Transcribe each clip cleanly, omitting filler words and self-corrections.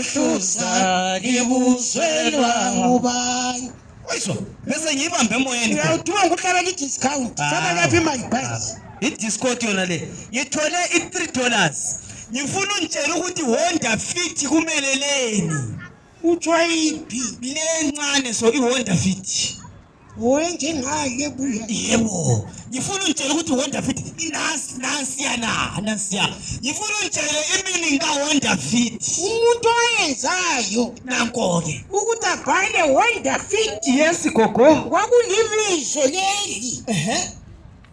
Uhluza libuzwelwa ngubani. Wayizwa bese ngiyibambe emoyeni. Uyawuthiwa ukuhlala i-discount. Saba lapha imali phansi. I-discount yona le. Ngithole i$3. Ngifuna ungitshela ukuthi Honda Fit kumele leni. Uthwa iphi? Lencane so i-Honda Fit. Wenje ngale buya. Yebo. Ngifuna ungitshela ukuthi Honda Fit nasiya. Ngifuna ungitshele imini ka-Honda Fit. Umuntu oyenzayo nanko ke. Ukuthi abhale Honda Fit. Yes gogo. Kwakulibizo leli.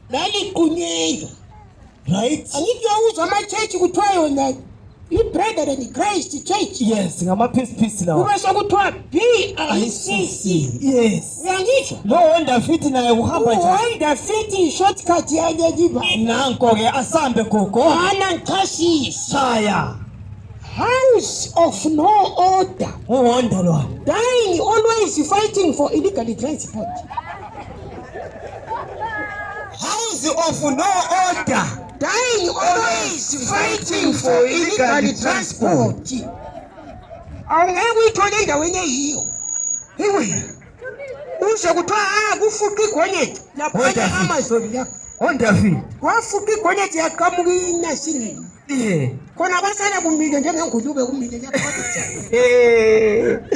Laliqunyelwa. Right. Angithi uyawuzwa ama-church kuthiwa yona i-Brethren in Christ Church. Yes, ngama-piece lawa. Kube sokuthiwa BICC. Yes. Uyangitsho? Lo Honda Fit naye uhamba njani? Honda Fit shortcut yaleli bani. Nanko ke asambe gogo. Ana ngichasisa. Shaya. House of no order. Honda lo. Dying always fighting for illegal transport. House of no order. Dying always fighting for illegal transport. Awungeke uyithole endaweni eyiyo. Hiwe. Usho kuthiwa kufuqa igonyeti lapha Amazon lapha. Honda Fit. Wafuqa igonyeti yaqhamuka inasinini. Khona basana kumile njengengulube kumile lapha.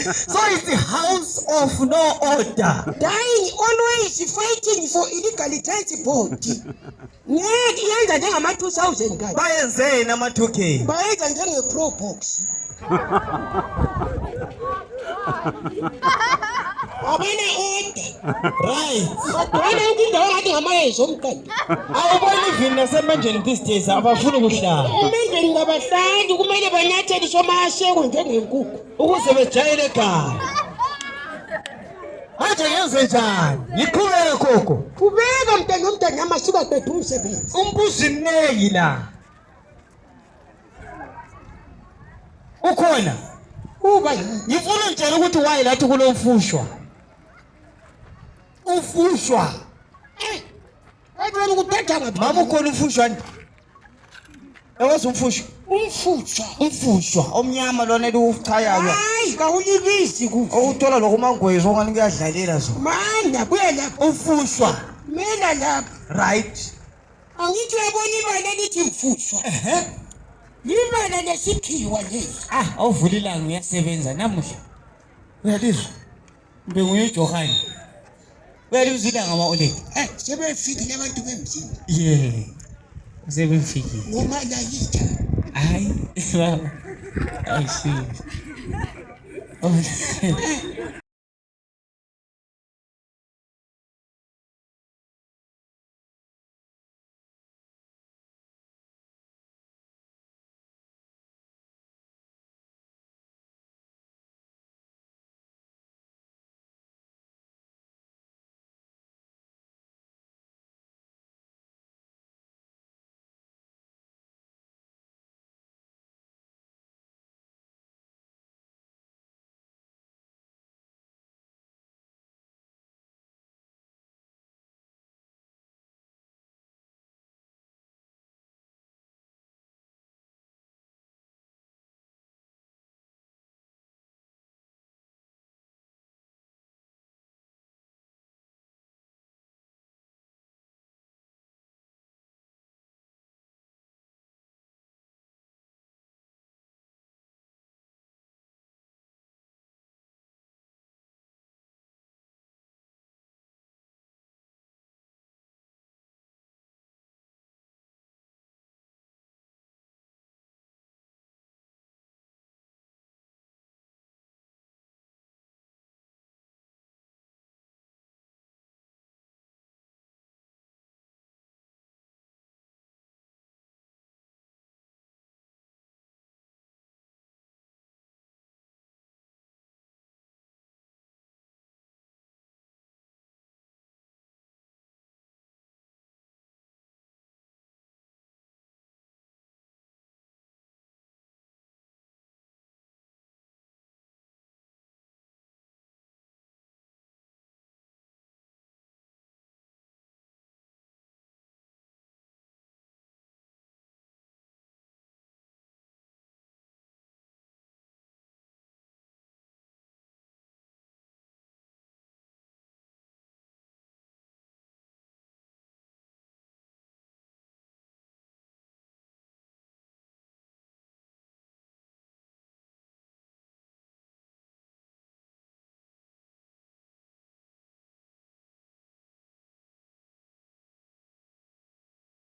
So it's the house of no order. Dying always fighting for illegal transport. Ngeke yenza njengama-2000 kanje. Bayenzeni ama-2K? Bayenza njenge-Pro Box. Abane order. Right. Kodwa indawo ngathi ngamayezi omkandi. Awubona ivini nasemanjeni these days abafuna ukuhlala. Emandeni ngabahlali kumele banyatheliswe amasheko njengenkukhu ukuze bejayele ekhaya. Manje ngenze njani? Ngiqhubeke gogo. Qhubeka mntana namasuka qedwe umsebenzi. Umbuzo imnengi la. Ukhona? Uba ngifuna ungitshela ukuthi why lathi kulo mfushwa. Ufushwa. Kodwa ukuthatha ngapha. Mama ukhona umfushwa. Ewazi umfushwa? Umfushwa omnyama lona eliwuchayayo. Hayi kawulibizi kufa. Awuthola lokho mangwezo ongani kuyadlalela zo. Manda kuya lapha umfushwa. Mina lapha. Right. Angithi uyabona imali elithi mfushwa. Imali lesikhiwa lezi. Awuvulilanga uyasebenza namuhla. Uyalizwa? Benguye uJohani. Uyalizwila ngama-oledi. Sebefikile abantu bemzini. Yeah. Sebefikile. Noma la yitha. Hayi. I see.